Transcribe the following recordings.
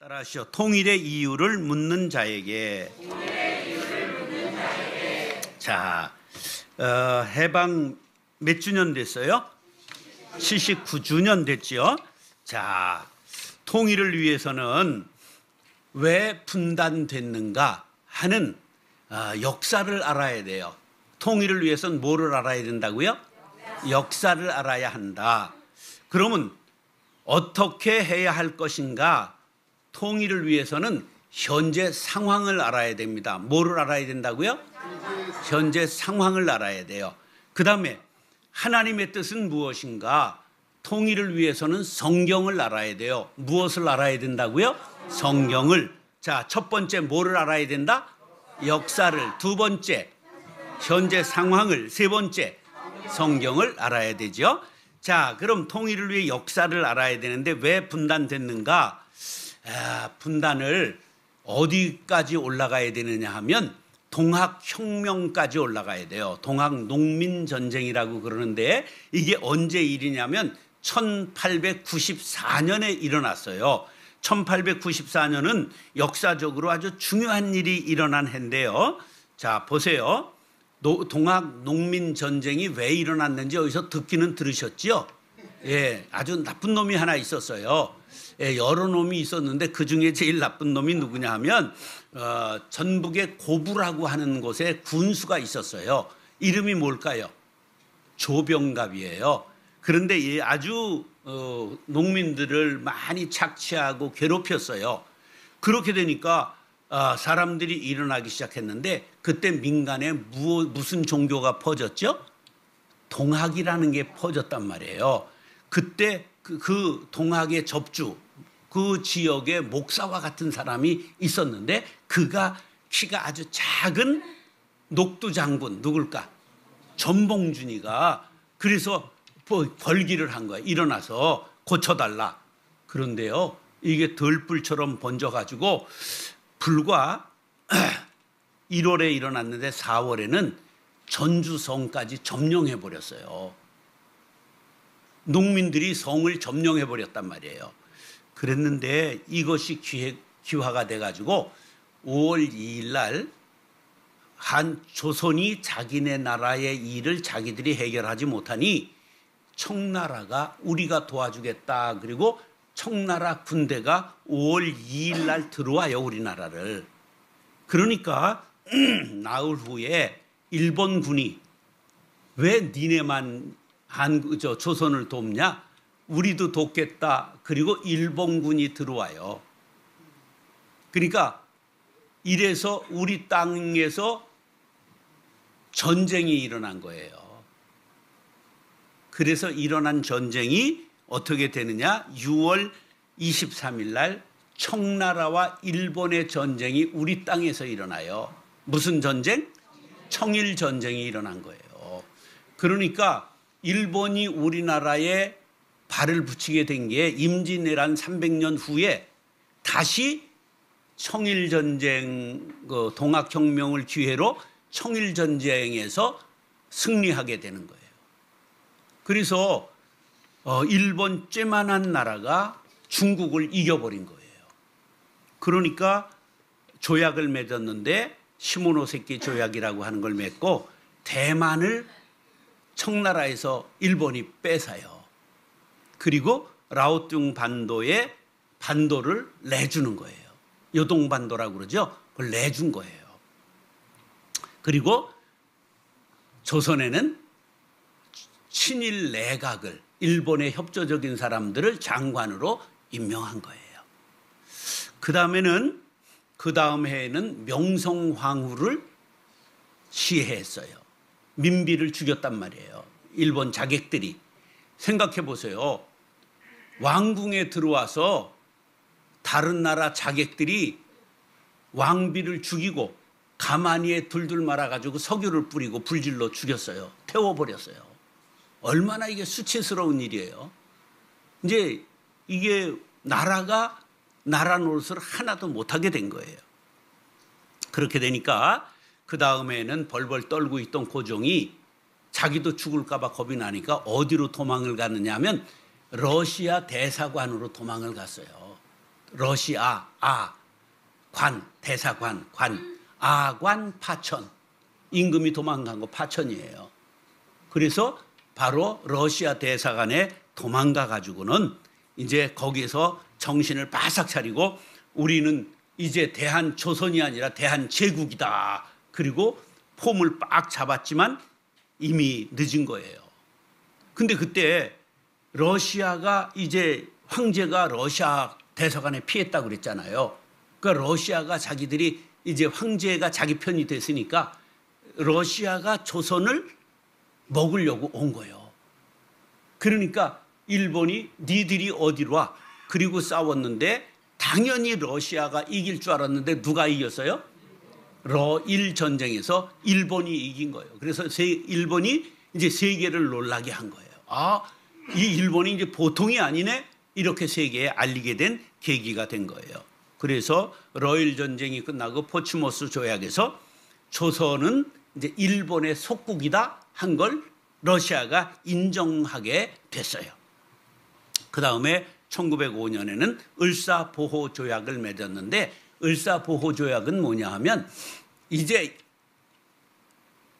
따라하시오. 통일의 이유를 묻는 자에게. 자, 해방 몇 주년 됐어요? 79주년 됐죠. 자, 통일을 위해서는 왜 분단됐는가 하는 역사를 알아야 돼요. 통일을 위해서는 뭐를 알아야 된다고요? 역사를 알아야 한다. 그러면 어떻게 해야 할 것인가? 통일을 위해서는 현재 상황을 알아야 됩니다. 뭐를 알아야 된다고요? 현재 상황을 알아야 돼요. 그 다음에 하나님의 뜻은 무엇인가? 통일을 위해서는 성경을 알아야 돼요. 무엇을 알아야 된다고요? 성경을. 자, 첫 번째 뭐를 알아야 된다? 역사를. 두 번째 현재 상황을. 세 번째 성경을 알아야 되죠. 자, 그럼 통일을 위해 역사를 알아야 되는데 왜 분단됐는가? 분단을 어디까지 올라가야 되느냐 하면 동학혁명까지 올라가야 돼요. 동학농민전쟁이라고 그러는데 이게 언제 일이냐면 1894년에 일어났어요. 1894년은 역사적으로 아주 중요한 일이 일어난 해인데요. 자, 보세요. 동학농민전쟁이 왜 일어났는지 여기서 듣기는 들으셨죠? 예, 아주 나쁜 놈이 하나 있었어요. 예, 여러 놈이 있었는데 그중에 제일 나쁜 놈이 누구냐 하면 전북의 고부라고 하는 곳에 군수가 있었어요. 이름이 뭘까요? 조병갑이에요. 그런데 아주 농민들을 많이 착취하고 괴롭혔어요. 그렇게 되니까 사람들이 일어나기 시작했는데 그때 민간에 무슨 종교가 퍼졌죠? 동학이라는 게 퍼졌단 말이에요. 그때 그 동학의 접주, 그 지역의 목사와 같은 사람이 있었는데 그가 키가 아주 작은 녹두 장군 누굴까? 전봉준이가 그래서 벌기를 한 거야. 일어나서 고쳐달라. 그런데요, 이게 들불처럼 번져가지고 불과 1월에 일어났는데 4월에는 전주성까지 점령해 버렸어요. 농민들이 성을 점령해 버렸단 말이에요. 그랬는데 이것이 기화가 돼가지고 5월 2일 날 한 조선이 자기네 나라의 일을 자기들이 해결하지 못하니 청나라가 우리가 도와주겠다. 그리고 청나라 군대가 5월 2일 날 들어와요, 우리나라를. 그러니까 나흘 후에 일본군이 왜 니네만 조선을 돕냐? 우리도 돕겠다. 그리고 일본군이 들어와요. 그러니까 이래서 우리 땅에서 전쟁이 일어난 거예요. 그래서 일어난 전쟁이 어떻게 되느냐? 6월 23일 날 청나라와 일본의 전쟁이 우리 땅에서 일어나요. 무슨 전쟁? 청일 전쟁이 일어난 거예요. 그러니까 일본이 우리나라에 발을 붙이게 된 게 임진왜란 300년 후에 다시 청일전쟁, 동학혁명을 기회로 청일전쟁에서 승리하게 되는 거예요. 그래서 일본 쬐만한 나라가 중국을 이겨버린 거예요. 그러니까 조약을 맺었는데 시모노세키 조약이라고 하는 걸 맺고 대만을 청나라에서 일본이 뺏어요. 그리고 라오뚱 반도에 반도를 내주는 거예요. 요동반도라고 그러죠. 그걸 내준 거예요. 그리고 조선에는 친일 내각을 일본의 협조적인 사람들을 장관으로 임명한 거예요. 그 다음 해에는 명성황후를 시해했어요. 민비를 죽였단 말이에요. 일본 자객들이. 생각해 보세요. 왕궁에 들어와서 다른 나라 자객들이 왕비를 죽이고 가마니에 둘둘 말아가지고 석유를 뿌리고 불질러 죽였어요. 태워버렸어요. 얼마나 이게 수치스러운 일이에요. 이제 이게 나라가 나라 노릇을 하나도 못하게 된 거예요. 그렇게 되니까 그 다음에는 벌벌 떨고 있던 고종이 자기도 죽을까 봐 겁이 나니까 어디로 도망을 갔느냐 하면 러시아 대사관으로 도망을 갔어요. 러시아 관 대사관 관 아관 파천 임금이 도망간 거 파천이에요. 그래서 바로 러시아 대사관에 도망가 가지고는 이제 거기서 정신을 바싹 차리고 우리는 이제 대한조선이 아니라 대한제국이다. 그리고 폼을 빡 잡았지만 이미 늦은 거예요. 근데 그때 러시아가 이제 황제가 러시아 대사관에 피했다고 그랬잖아요. 그러니까 러시아가 자기들이 이제 황제가 자기 편이 됐으니까 러시아가 조선을 먹으려고 온 거예요. 그러니까 일본이 니들이 어디로 와? 그리고 싸웠는데 당연히 러시아가 이길 줄 알았는데 누가 이겼어요? 러일 전쟁에서 일본이 이긴 거예요. 그래서 일본이 이제 세계를 놀라게 한 거예요. 아, 이 일본이 이제 보통이 아니네? 이렇게 세계에 알리게 된 계기가 된 거예요. 그래서 러일 전쟁이 끝나고 포츠모스 조약에서 조선은 이제 일본의 속국이다 한 걸 러시아가 인정하게 됐어요. 그 다음에 1905년에는 을사보호조약을 맺었는데 을사보호조약은 뭐냐 하면 이제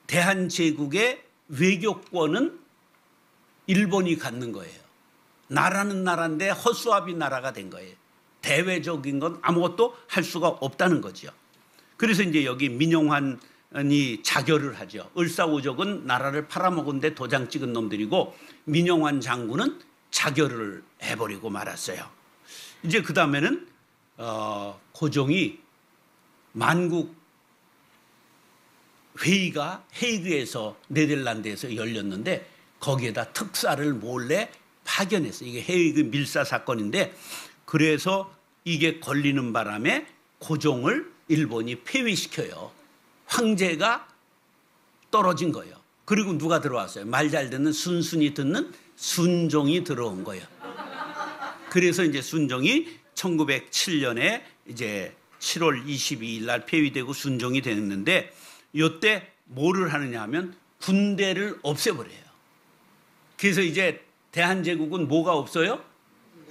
대한제국의 외교권은 일본이 갖는 거예요. 나라는 나라인데 허수아비 나라가 된 거예요. 대외적인 건 아무것도 할 수가 없다는 거죠. 그래서 이제 여기 민용환이 자결을 하죠. 을사오적은 나라를 팔아먹은데 도장 찍은 놈들이고 민용환 장군은 자결을 해버리고 말았어요. 이제 그 다음에는 고종이 만국 회의가 헤이그에서 네덜란드에서 열렸는데 거기에다 특사를 몰래 파견했어요. 이게 헤이그 밀사 사건인데 그래서 이게 걸리는 바람에 고종을 일본이 폐위시켜요. 황제가 떨어진 거예요. 그리고 누가 들어왔어요? 말 잘 듣는 순순히 듣는 순종이 들어온 거예요. 그래서 이제 순종이 1907년에 이제 7월 22일 날 폐위되고 순종이 됐는데 이때 뭐를 하느냐 하면 군대를 없애버려요. 그래서 이제 대한제국은 뭐가 없어요?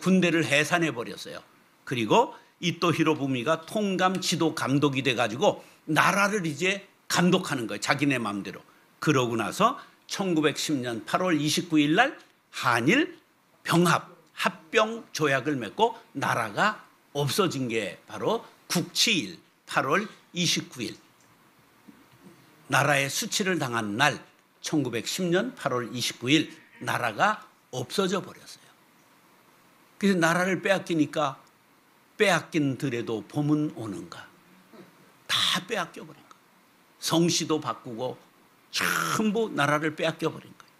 군대를 해산해 버렸어요. 그리고 이토 히로부미가 통감 지도 감독이 돼가지고 나라를 이제 감독하는 거예요. 자기네 마음대로. 그러고 나서 1910년 8월 29일 날 한일 병합 합병 조약을 맺고 나라가 없어진 게 바로 국치일 8월 29일 나라의 수치를 당한 날 1910년 8월 29일 나라가 없어져 버렸어요. 그래서 나라를 빼앗기니까 빼앗긴 들에도 봄은 오는가. 다 빼앗겨 버린 거예요. 성씨도 바꾸고 전부 나라를 빼앗겨 버린 거예요.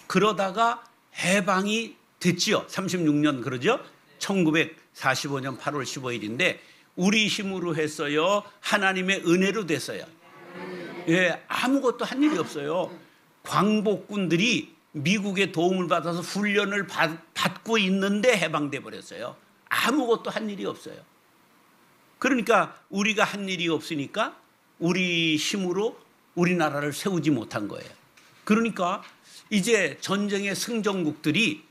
그러다가 해방이 됐지요. 36년 그러죠. 1945년 8월 15일인데 우리 힘으로 했어요. 하나님의 은혜로 됐어요. 예, 아무것도 한 일이 없어요. 광복군들이 미국의 도움을 받아서 훈련을 받고 있는데 해방돼 버렸어요. 아무것도 한 일이 없어요. 그러니까 우리가 한 일이 없으니까 우리 힘으로 우리나라를 세우지 못한 거예요. 그러니까 이제 전쟁의 승전국들이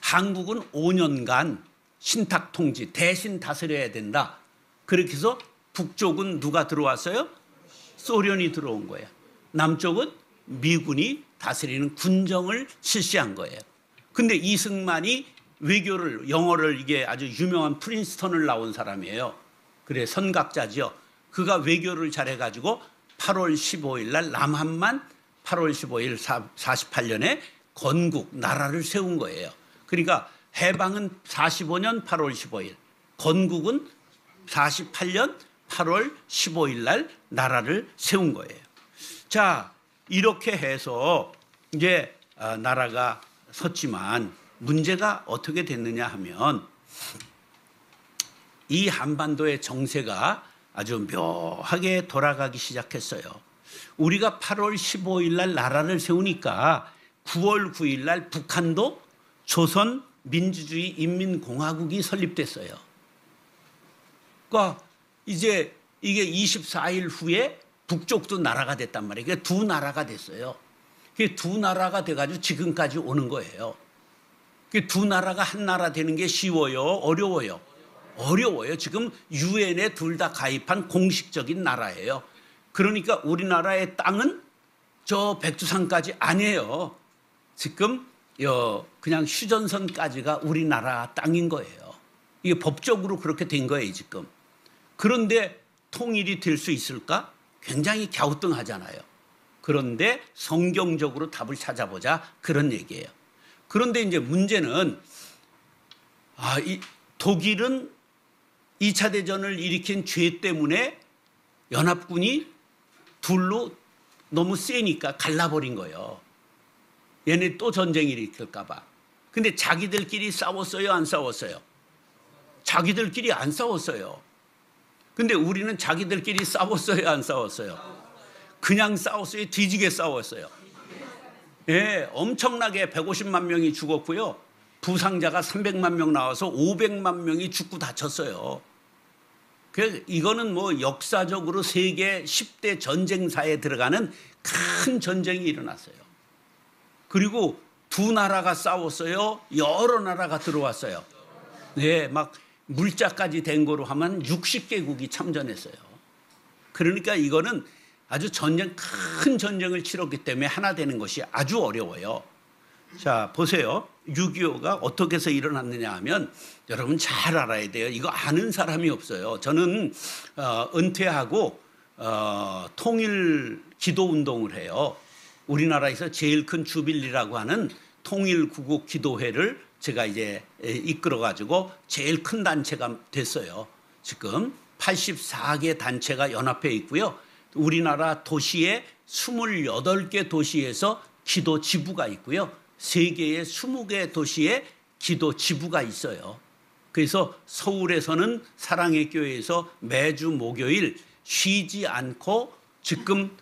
한국은 5년간 신탁 통지 대신 다스려야 된다. 그렇게 해서 북쪽은 누가 들어왔어요? 소련이 들어온 거예요. 남쪽은 미군이 다스리는 군정을 실시한 거예요. 근데 이승만이 외교를 영어를 이게 아주 유명한 프린스턴을 나온 사람이에요. 그래 선각자지요. 그가 외교를 잘해가지고 8월 15일 날 남한만 8월 15일 48년에 건국 나라를 세운 거예요. 그러니까 해방은 45년 8월 15일 건국은 48년 8월 15일 날 나라를 세운 거예요. 자 이렇게 해서 이제 나라가 섰지만 문제가 어떻게 됐느냐 하면 이 한반도의 정세가 아주 묘하게 돌아가기 시작했어요. 우리가 8월 15일 날 나라를 세우니까 9월 9일 날 북한도 조선민주주의 인민공화국이 설립됐어요. 그러니까 이제 이게 24일 후에 북쪽도 나라가 됐단 말이에요. 그러니까 두 나라가 됐어요. 두 나라가 돼가지고 지금까지 오는 거예요. 두 나라가 한 나라 되는 게 쉬워요? 어려워요? 어려워요. 지금 유엔에 둘 다 가입한 공식적인 나라예요. 그러니까 우리나라의 땅은 저 백두산까지 아니에요. 지금 그냥 휴전선까지가 우리나라 땅인 거예요. 이게 법적으로 그렇게 된 거예요, 지금. 그런데 통일이 될 수 있을까? 굉장히 갸우뚱하잖아요. 그런데 성경적으로 답을 찾아보자, 그런 얘기예요. 그런데 이제 문제는 독일은 2차 대전을 일으킨 죄 때문에 연합군이 둘로 너무 세니까 갈라버린 거예요. 얘네 또 전쟁 일으킬까 봐. 근데 자기들끼리 싸웠어요, 안 싸웠어요? 자기들끼리 안 싸웠어요. 근데 우리는 자기들끼리 싸웠어요, 안 싸웠어요? 그냥 싸웠어요, 뒤지게 싸웠어요? 예, 엄청나게 150만 명이 죽었고요. 부상자가 300만 명 나와서 500만 명이 죽고 다쳤어요. 그래서 이거는 뭐 역사적으로 세계 10대 전쟁사에 들어가는 큰 전쟁이 일어났어요. 그리고 두 나라가 싸웠어요. 여러 나라가 들어왔어요. 네, 막 물자까지 된 거로 하면 60개국이 참전했어요. 그러니까 이거는 아주 큰 전쟁을 치렀기 때문에 하나 되는 것이 아주 어려워요. 자, 보세요. 6.25가 어떻게 해서 일어났느냐 하면 여러분 잘 알아야 돼요. 이거 아는 사람이 없어요. 저는 은퇴하고 통일 기도 운동을 해요. 우리나라에서 제일 큰 주빌리라고 하는 통일 구국 기도회를 제가 이제 이끌어 가지고 제일 큰 단체가 됐어요. 지금 84개 단체가 연합해 있고요. 우리나라 도시에 28개 도시에서 기도 지부가 있고요. 세계의 20개 도시에 기도 지부가 있어요. 그래서 서울에서는 사랑의 교회에서 매주 목요일 쉬지 않고 지금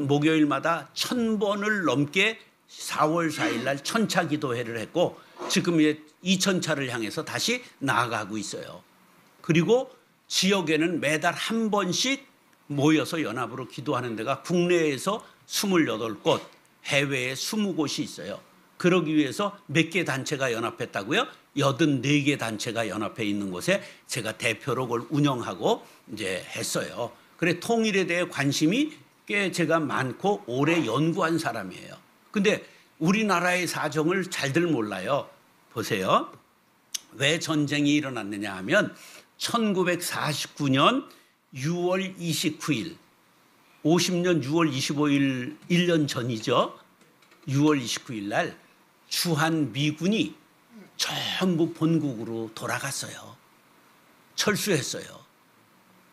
목요일마다 1000번을 넘게 4월 4일 날 천차 기도회를 했고 지금 2000차를 향해서 다시 나아가고 있어요. 그리고 지역에는 매달 한 번씩 모여서 연합으로 기도하는 데가 국내에서 28곳, 해외에 20곳이 있어요. 그러기 위해서 몇 개 단체가 연합했다고요? 84개 단체가 연합해 있는 곳에 제가 대표로 그걸 운영하고 이제 했어요. 그래 통일에 대해 관심이 꽤 제가 많고 오래 연구한 사람이에요. 근데 우리나라의 사정을 잘들 몰라요. 보세요. 왜 전쟁이 일어났느냐 하면 1949년 6월 29일, 50년 6월 25일, 1년 전이죠. 6월 29일 날 주한 미군이 전부 본국으로 돌아갔어요. 철수했어요.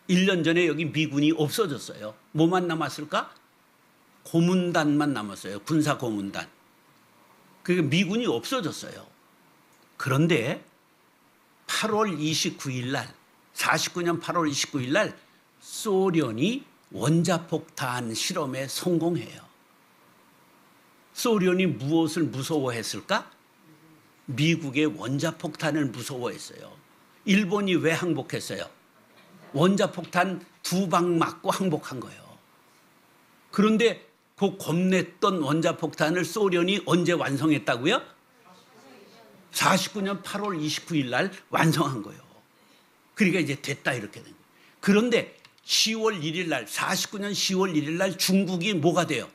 1년 전에 여기 미군이 없어졌어요. 뭐만 남았을까? 고문단만 남았어요. 군사 고문단. 그러니까 미군이 없어졌어요. 그런데 8월 29일 날, 49년 8월 29일 날 소련이 원자폭탄 실험에 성공해요. 소련이 무엇을 무서워했을까? 미국의 원자폭탄을 무서워했어요. 일본이 왜 항복했어요? 원자폭탄 2방 맞고 항복한 거예요. 그런데 그 겁냈던 원자폭탄을 소련이 언제 완성했다고요? 49년 8월 29일 날 완성한 거예요. 그러니까 이제 됐다 이렇게 된 거예요. 그런데 10월 1일 날 49년 10월 1일 날 중국이 뭐가 돼요?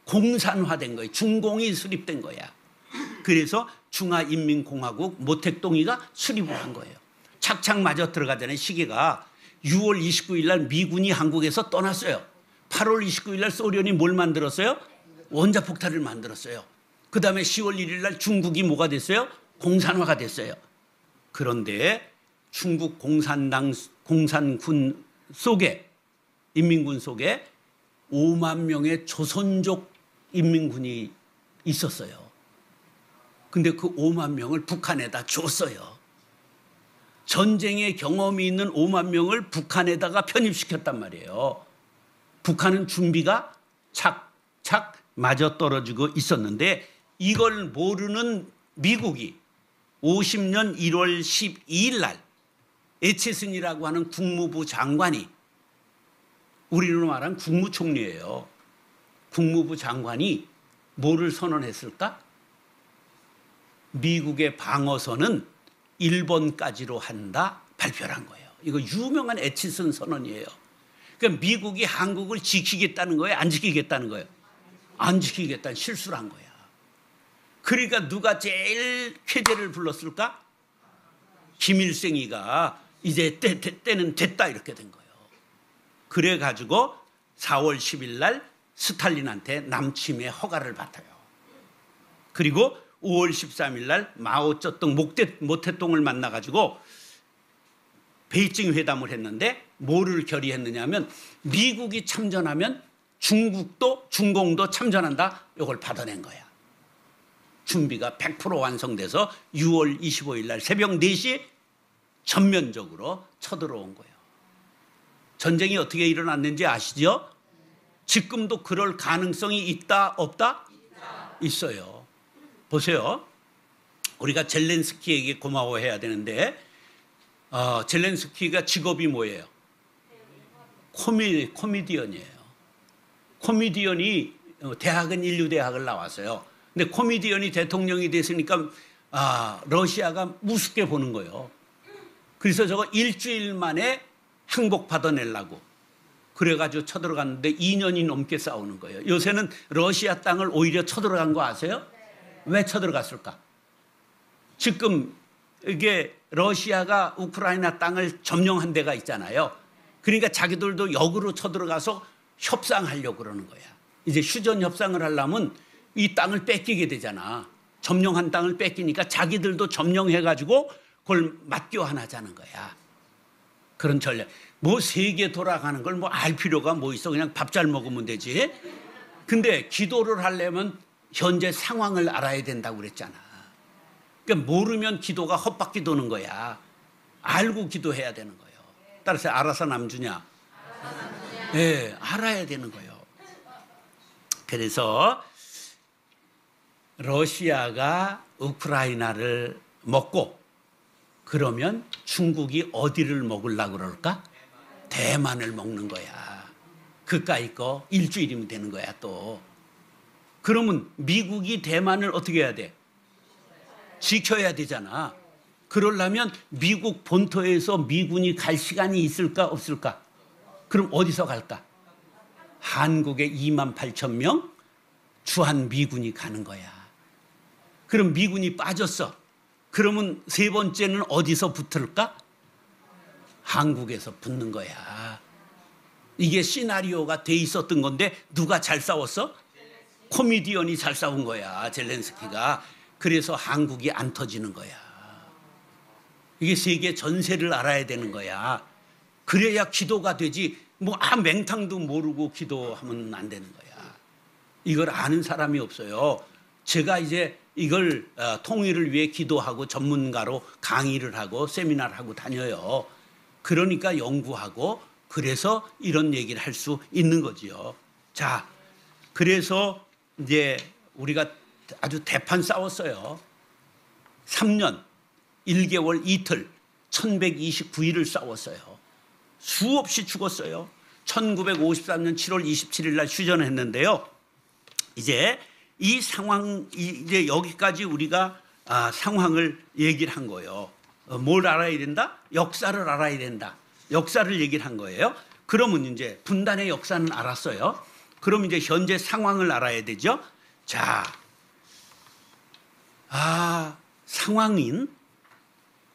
공산화된 거예요. 중공이 수립된 거야. 그래서 중화인민공화국 모택동이가 수립을 한 거예요. 착착 맞아 들어가자는 시기가 6월 29일 날 미군이 한국에서 떠났어요. 8월 29일 날 소련이 뭘 만들었어요? 원자폭탄을 만들었어요. 그 다음에 10월 1일 날 중국이 뭐가 됐어요? 공산화가 됐어요. 그런데 중국 공산군 속에, 인민군 속에 5만 명의 조선족 인민군이 있었어요. 근데 그 5만 명을 북한에다 줬어요. 전쟁의 경험이 있는 5만 명을 북한에다가 편입시켰단 말이에요. 북한은 준비가 착착 맞아떨어지고 있었는데 이걸 모르는 미국이 50년 1월 12일 날 에체슨이라고 하는 국무부 장관이, 우리로 말하면 국무총리예요. 국무부 장관이 뭐를 선언했을까? 미국의 방어선은 일본까지로 한다. 발표를 한 거예요. 이거 유명한 에치슨 선언이에요. 그러니까 미국이 한국을 지키겠다는 거예요? 안 지키겠다는 거예요? 안 지키겠다는 실수를 한 거야. 그러니까 누가 제일 쾌재를 불렀을까? 김일성이가 이제 때는 됐다 이렇게 된 거예요. 그래가지고 4월 10일 날 스탈린한테 남침의 허가를 받아요. 그리고 5월 13일 날 마오쩌둥 모태똥을 만나가지고 베이징 회담을 했는데 뭐를 결의했느냐 하면 미국이 참전하면 중공도 참전한다. 이걸 받아낸 거야. 준비가 100% 완성돼서 6월 25일 날 새벽 4시에 전면적으로 쳐들어온 거예요. 전쟁이 어떻게 일어났는지 아시죠? 지금도 그럴 가능성이 있다 없다? 있어요. 보세요. 우리가 젤렌스키에게 고마워해야 되는데 젤렌스키가 직업이 뭐예요? 코미디언이에요. 코미디언이 대학은 인류대학을 나왔어요. 근데 코미디언이 대통령이 됐으니까 러시아가 우습게 보는 거예요. 그래서 저거 일주일 만에 항복 받아내려고 그래가지고 쳐들어갔는데 2년이 넘게 싸우는 거예요. 요새는 러시아 땅을 오히려 쳐들어간 거 아세요? 왜 쳐들어갔을까? 지금 이게 러시아가 우크라이나 땅을 점령한 데가 있잖아요. 그러니까 자기들도 역으로 쳐들어가서 협상하려고 그러는 거야. 이제 휴전 협상을 하려면 이 땅을 뺏기게 되잖아. 점령한 땅을 뺏기니까 자기들도 점령해가지고 그걸 맞교 하나자는 거야. 그런 전략. 뭐 세계 돌아가는 걸 뭐 알 필요가 뭐 있어. 그냥 밥 잘 먹으면 되지. 근데 기도를 하려면 현재 상황을 알아야 된다고 그랬잖아. 그러니까 모르면 기도가 헛바퀴 도는 거야. 알고 기도해야 되는 거예요. 따라서 알아서 남주냐? 네, 알아야 되는 거예요. 그래서 러시아가 우크라이나를 먹고 그러면 중국이 어디를 먹으려고 그럴까? 대만을 먹는 거야. 그까이 거 일주일이면 되는 거야 또. 그러면 미국이 대만을 어떻게 해야 돼? 지켜야 되잖아. 그러려면 미국 본토에서 미군이 갈 시간이 있을까 없을까? 그럼 어디서 갈까? 한국에 28,000명 주한 미군이 가는 거야. 그럼 미군이 빠졌어. 그러면 세 번째는 어디서 붙을까? 한국에서 붙는 거야. 이게 시나리오가 돼 있었던 건데 누가 잘 싸웠어? 코미디언이 잘 싸운 거야. 젤렌스키가. 그래서 한국이 안 터지는 거야. 이게 세계 전세를 알아야 되는 거야. 그래야 기도가 되지. 뭐 맹탕도 모르고 기도하면 안 되는 거야. 이걸 아는 사람이 없어요. 제가 이제 이걸 통일을 위해 기도하고 전문가로 강의를 하고 세미나를 하고 다녀요. 그러니까 연구하고 그래서 이런 얘기를 할 수 있는 거지요. 자, 그래서 이제 우리가 아주 대판 싸웠어요. 3년 1개월 이틀 1129일을 싸웠어요. 수없이 죽었어요. 1953년 7월 27일 날 휴전했는데요. 이제 이 상황, 이제 여기까지 우리가 상황을 얘기를 한 거예요. 뭘 알아야 된다? 역사를 알아야 된다. 역사를 얘기를 한 거예요. 그러면 이제 분단의 역사는 알았어요. 그럼 이제 현재 상황을 알아야 되죠. 자, 상황인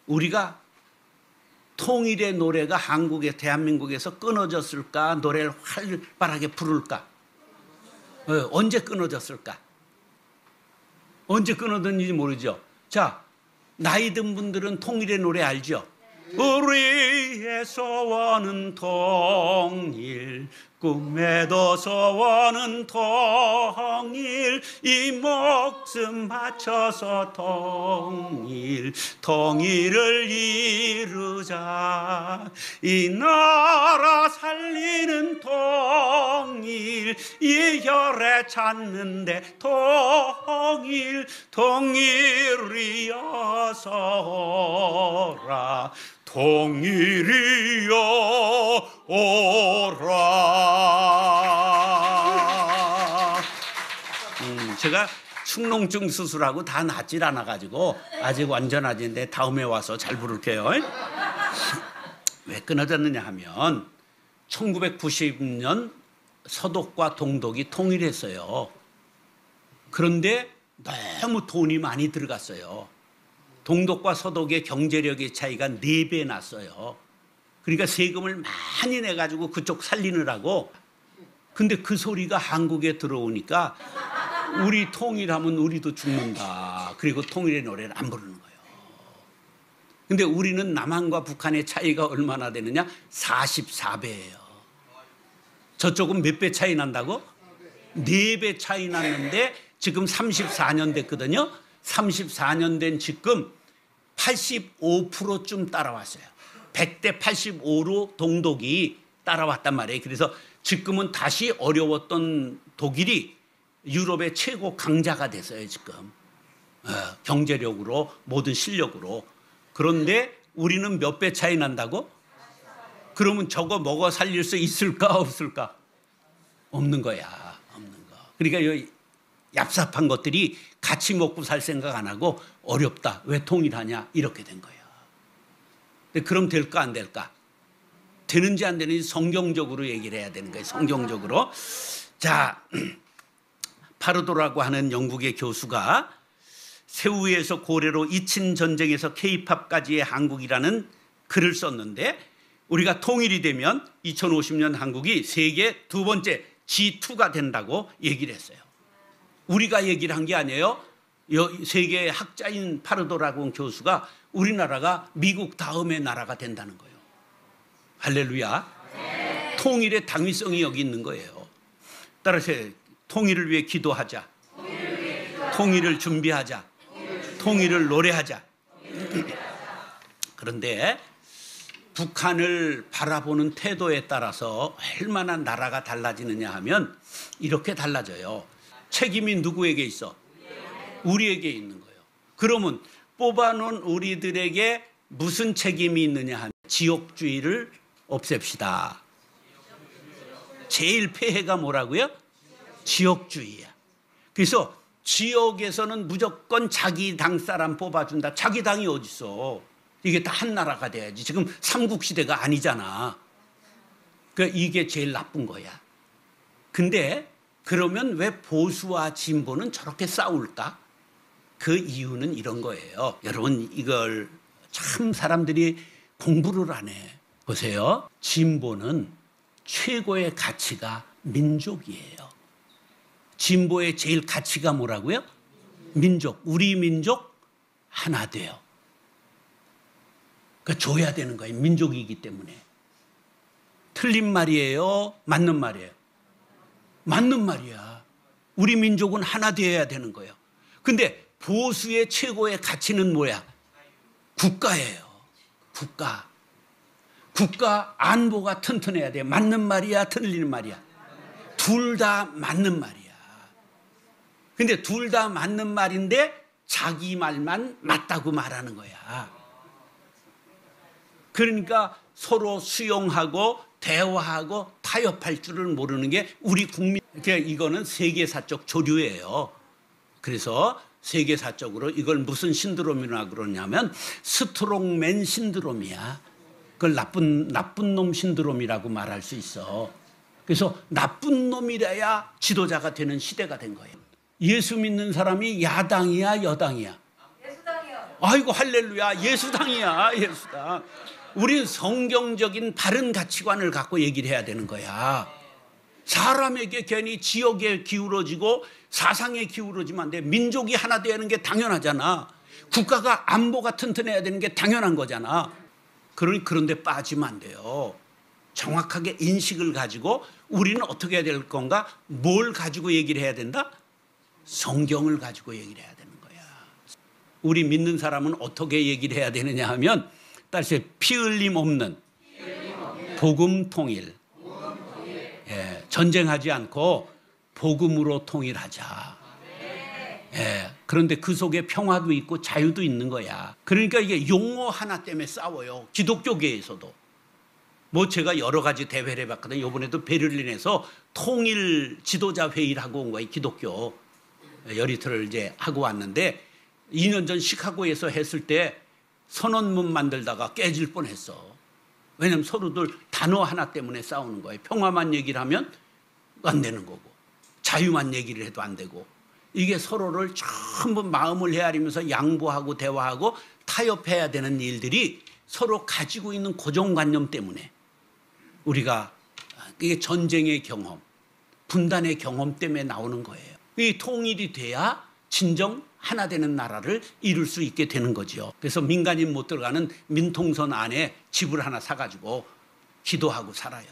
우리가 통일의 노래가 한국에 대한민국에서 끊어졌을까? 노래를 활발하게 부를까? 언제 끊어졌을까? 언제 끊어졌는지 모르죠. 자, 나이 든 분들은 통일의 노래 알죠? 우리의 소원은 통일, 꿈에도 소원은 통일, 이 목숨 바쳐서 통일을 이루자. 이 나라 살리는 통일, 이 혈에 찾는데 통일이어서 오라. 통일이여 오라. 제가 축농증 수술하고 다 낫질 않아가지고 아직 완전하지인데 다음에 와서 잘 부를게요. 왜 끊어졌느냐 하면 1990년 서독과 동독이 통일했어요. 그런데 너무 돈이 많이 들어갔어요. 동독과 서독의 경제력의 차이가 4배 났어요. 그러니까 세금을 많이 내가지고 그쪽 살리느라고. 근데 그 소리가 한국에 들어오니까 우리 통일하면 우리도 죽는다. 그리고 통일의 노래를 안 부르는 거예요. 근데 우리는 남한과 북한의 차이가 얼마나 되느냐? 44배예요. 저쪽은 몇 배 차이 난다고? 4배 차이 났는데 지금 34년 됐거든요. 34년 된 지금 85%쯤 따라왔어요. 100대 85로 동독이 따라왔단 말이에요. 그래서 지금은 다시 어려웠던 독일이 유럽의 최고 강자가 됐어요. 지금 경제력으로 모든 실력으로. 그런데 우리는 몇 배 차이 난다고? 그러면 저거 먹어 살릴 수 있을까 없을까? 없는 거야. 없는 거. 그러니까 이 얍삽한 것들이 같이 먹고 살 생각 안 하고 어렵다. 왜 통일하냐? 이렇게 된 거예요. 근데 그럼 될까 안 될까? 되는지 안 되는지 성경적으로 얘기를 해야 되는 거예요. 성경적으로. 자, 파르도라고 하는 영국의 교수가 세우에서 고래로 잊힌 전쟁에서 K-팝까지의 한국이라는 글을 썼는데 우리가 통일이 되면 2050년 한국이 세계 2번째 G2가 된다고 얘기를 했어요. 우리가 얘기를 한 게 아니에요. 세계 학자인 파르도라고 하는 교수가 우리나라가 미국 다음의 나라가 된다는 거예요. 할렐루야. 네. 통일의 당위성이 여기 있는 거예요. 따라서 통일을 위해 기도하자. 통일을 준비하자. 통일을 노래하자. 그런데 북한을 바라보는 태도에 따라서 얼마나 나라가 달라지느냐 하면 이렇게 달라져요. 책임이 누구에게 있어? 우리에게 있는 거예요. 그러면 뽑아놓은 우리들에게 무슨 책임이 있느냐 하면 지역주의를 없앱시다. 제일 폐해가 뭐라고요? 지역주의야. 그래서 지역에서는 무조건 자기 당 사람 뽑아준다. 자기 당이 어딨어. 이게 다 한 나라가 돼야지. 지금 삼국시대가 아니잖아. 그러니까 이게 제일 나쁜 거야. 근데 그러면 왜 보수와 진보는 저렇게 싸울까? 그 이유는 이런 거예요. 여러분 이걸 참 사람들이 공부를 안 해. 보세요. 진보는 최고의 가치가 민족이에요. 진보의 제일 가치가 뭐라고요? 민족. 우리 민족 하나 돼요. 그러니까 줘야 되는 거예요. 민족이기 때문에. 틀린 말이에요? 맞는 말이에요? 맞는 말이야. 우리 민족은 하나 되어야 되는 거예요. 근데 보수의 최고의 가치는 뭐야? 국가예요. 국가. 국가 안보가 튼튼해야 돼. 맞는 말이야? 틀리는 말이야? 둘 다 맞는 말이야. 근데 둘 다 맞는 말인데 자기 말만 맞다고 말하는 거야. 그러니까 서로 수용하고 대화하고 타협할 줄을 모르는 게 우리 국민. 그러니까 이거는 세계사적 조류예요. 그래서 세계사적으로 이걸 무슨 신드롬이라고 그러냐면 스트롱맨 신드롬이야. 그걸 나쁜 놈 신드롬이라고 말할 수 있어. 그래서 나쁜 놈이라야 지도자가 되는 시대가 된 거예요. 예수 믿는 사람이 야당이야 여당이야? 예수당이요. 아이고 할렐루야. 예수당이야. 예수당. 우리는 성경적인 바른 가치관을 갖고 얘기를 해야 되는 거야. 사람에게 괜히 지역에 기울어지고 사상에 기울어지면 안 돼. 민족이 하나 되는 게 당연하잖아. 국가가 안보가 튼튼해야 되는 게 당연한 거잖아. 그런데 빠지면 안 돼요. 정확하게 인식을 가지고 우리는 어떻게 해야 될 건가? 뭘 가지고 얘기를 해야 된다? 성경을 가지고 얘기를 해야 되는 거야. 우리 믿는 사람은 어떻게 얘기를 해야 되느냐 하면 다시 피 흘림 없는 복음 통일. 예, 전쟁하지 않고 복음으로 통일하자. 예, 그런데 그 속에 평화도 있고 자유도 있는 거야. 그러니까 이게 용어 하나 때문에 싸워요. 기독교계에서도. 뭐 제가 여러 가지 대회를 해봤거든요. 이번에도 베를린에서 통일 지도자 회의를 하고 온 거예요. 기독교 열이틀을 이제 하고 왔는데 2년 전 시카고에서 했을 때 선언문 만들다가 깨질 뻔했어. 왜냐하면 서로들 단어 하나 때문에 싸우는 거예요. 평화만 얘기를 하면 안 되는 거고, 자유만 얘기를 해도 안 되고, 이게 서로를 전부 마음을 헤아리면서 양보하고 대화하고 타협해야 되는 일들이 서로 가지고 있는 고정관념 때문에, 우리가 이게 전쟁의 경험, 분단의 경험 때문에 나오는 거예요. 이 통일이 돼야 진정 하나 되는 나라를 이룰 수 있게 되는 거죠. 그래서 민간인 못 들어가는 민통선 안에 집을 하나 사가지고 기도하고 살아요.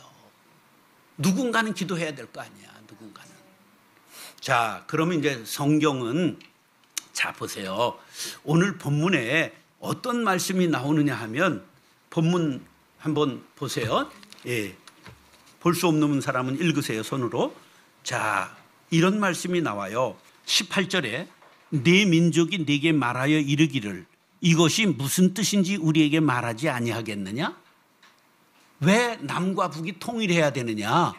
누군가는 기도해야 될 거 아니야, 누군가는. 자, 그러면 이제 성경은, 자, 보세요. 오늘 본문에 어떤 말씀이 나오느냐 하면, 본문 한번 보세요. 예. 볼 수 없는 사람은 읽으세요, 손으로. 자, 이런 말씀이 나와요. 18절에 네 민족이 네게 말하여 이르기를 이것이 무슨 뜻인지 우리에게 말하지 아니하겠느냐? 왜 남과 북이 통일해야 되느냐?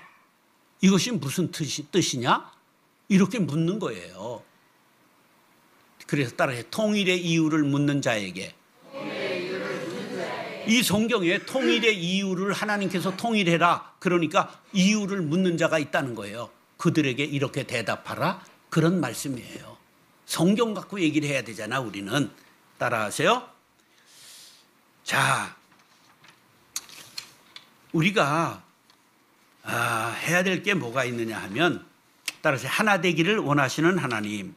이것이 무슨 뜻이냐? 이렇게 묻는 거예요. 그래서 따라서 통일의 이유를 묻는 자에게, 이 성경에 통일의 이유를 하나님께서 통일해라, 그러니까 이유를 묻는 자가 있다는 거예요. 그들에게 이렇게 대답하라, 그런 말씀이에요. 성경 갖고 얘기를 해야 되잖아, 우리는. 따라하세요. 자, 우리가 해야 될 게 뭐가 있느냐 하면, 따라서 하나 되기를 원하시는 하나님.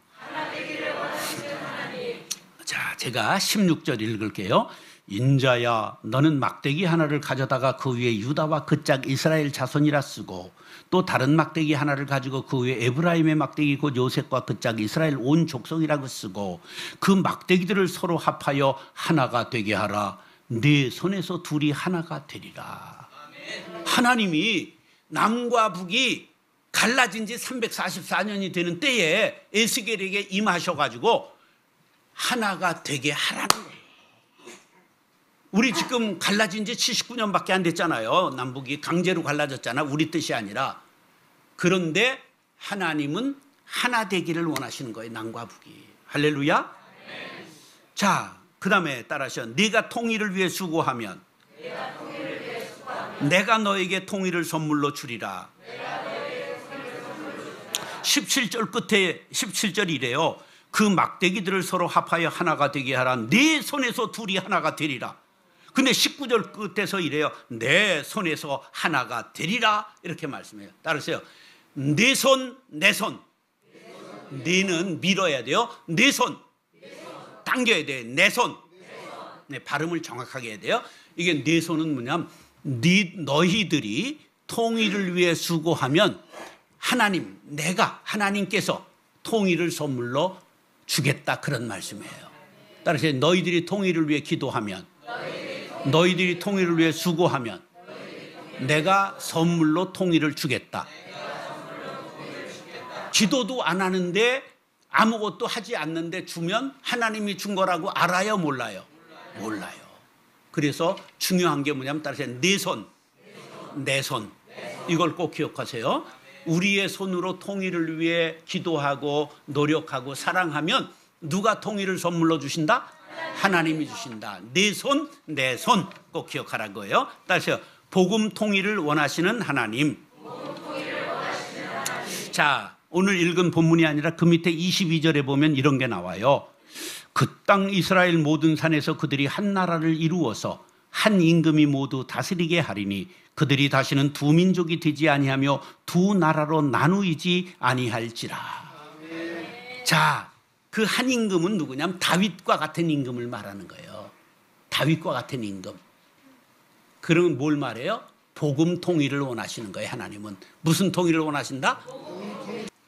자, 제가 16절 읽을게요. 인자야, 너는 막대기 하나를 가져다가 그 위에 유다와 그 짝 이스라엘 자손이라 쓰고, 또 다른 막대기 하나를 가지고 그 위에 에브라임의 막대기 곧 요셉과 그 짝 이스라엘 온 족속이라고 쓰고, 그 막대기들을 서로 합하여 하나가 되게 하라. 네 손에서 둘이 하나가 되리라. 하나님이 남과 북이 갈라진 지 344년이 되는 때에 에스겔에게 임하셔가지고 하나가 되게 하라는 거예요. 우리 지금 갈라진 지 79년밖에 안 됐잖아요. 남북이 강제로 갈라졌잖아, 우리 뜻이 아니라. 그런데 하나님은 하나 되기를 원하시는 거예요, 남과 북이. 할렐루야. 네. 자, 그 다음에 따라서 네가 통일을 위해 수고하면 내가 너에게 통일을 선물로 주리라. 17절 끝에 17절 이래요. 그 막대기들을 서로 합하여 하나가 되게 하라. 네 손에서 둘이 하나가 되리라. 근데 19절 끝에서 이래요. 내 손에서 하나가 되리라, 이렇게 말씀해요. 따르세요. 내 손, 내 손. 네는 밀어야 돼요. 내 손. 당겨야 돼. 내 손. 네, 발음을 정확하게 해야 돼요. 이게 내 손은 뭐냐면, 너희들이 통일을 위해 수고하면 하나님, 내가, 하나님께서 통일을 선물로 주겠다, 그런 말씀이에요. 따라서 너희들이 통일을 위해 기도하면, 너희들이 통일을 위해 수고하면 내가 선물로 통일을 주겠다. 기도도 안 하는데, 아무것도 하지 않는데 주면 하나님이 준 거라고 알아요, 몰라요? 몰라요. 그래서 중요한 게 뭐냐면, 따라서 내 손, 내 손, 이걸 꼭 기억하세요. 우리의 손으로 통일을 위해 기도하고 노력하고 사랑하면 누가 통일을 선물로 주신다? 하나님이 주신다. 내 손, 내 손 꼭 기억하라는 거예요. 따라서 복음 통일을 원하시는 하나님. 자, 오늘 읽은 본문이 아니라 그 밑에 22절에 보면 이런 게 나와요. 그 땅 이스라엘 모든 산에서 그들이 한 나라를 이루어서 한 임금이 모두 다스리게 하리니 그들이 다시는 두 민족이 되지 아니하며 두 나라로 나누이지 아니할지라. 자, 그 한 임금은 누구냐면 다윗과 같은 임금을 말하는 거예요. 다윗과 같은 임금. 그러면 뭘 말해요? 복음 통일을 원하시는 거예요. 하나님은 무슨 통일을 원하신다?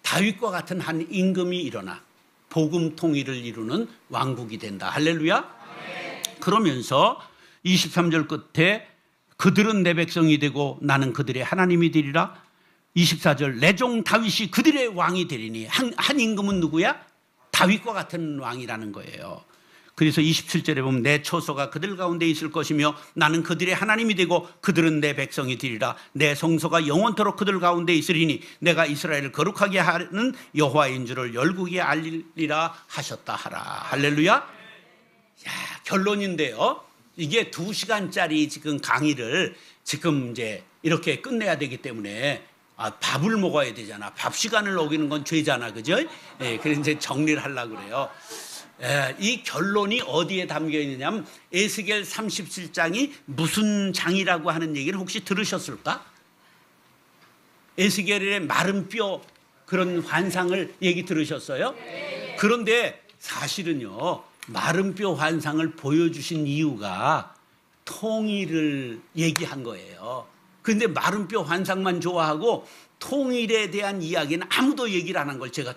다윗과 같은 한 임금이 일어나 복음 통일을 이루는 왕국이 된다. 할렐루야. 그러면서 23절 끝에 그들은 내 백성이 되고 나는 그들의 하나님이 되리라. 24절 내 종 다윗이 그들의 왕이 되리니. 한 임금은 누구야? 다윗과 같은 왕이라는 거예요. 그래서 27절에 보면 내 처소가 그들 가운데 있을 것이며 나는 그들의 하나님이 되고 그들은 내 백성이 되리라. 내 성소가 영원토록 그들 가운데 있으리니 내가 이스라엘을 거룩하게 하는 여호와인 줄을 열국에 알리리라 하셨다 하라. 할렐루야. 자, 결론인데요. 이게 2시간짜리 지금 강의를 지금 이제 이렇게 끝내야 되기 때문에 밥을 먹어야 되잖아. 밥 시간을 어기는 건 죄잖아. 그죠? 예, 그래서 이제 정리를 하려고 그래요. 이 결론이 어디에 담겨 있느냐면 에스겔 37장이 무슨 장이라고 하는 얘기를 혹시 들으셨을까? 에스겔의 마른 뼈 그런 환상을 얘기 들으셨어요? 그런데 사실은요, 마른 뼈 환상을 보여주신 이유가 통일을 얘기한 거예요. 그런데 마른 뼈 환상만 좋아하고 통일에 대한 이야기는 아무도 얘기를 안 한 걸 제가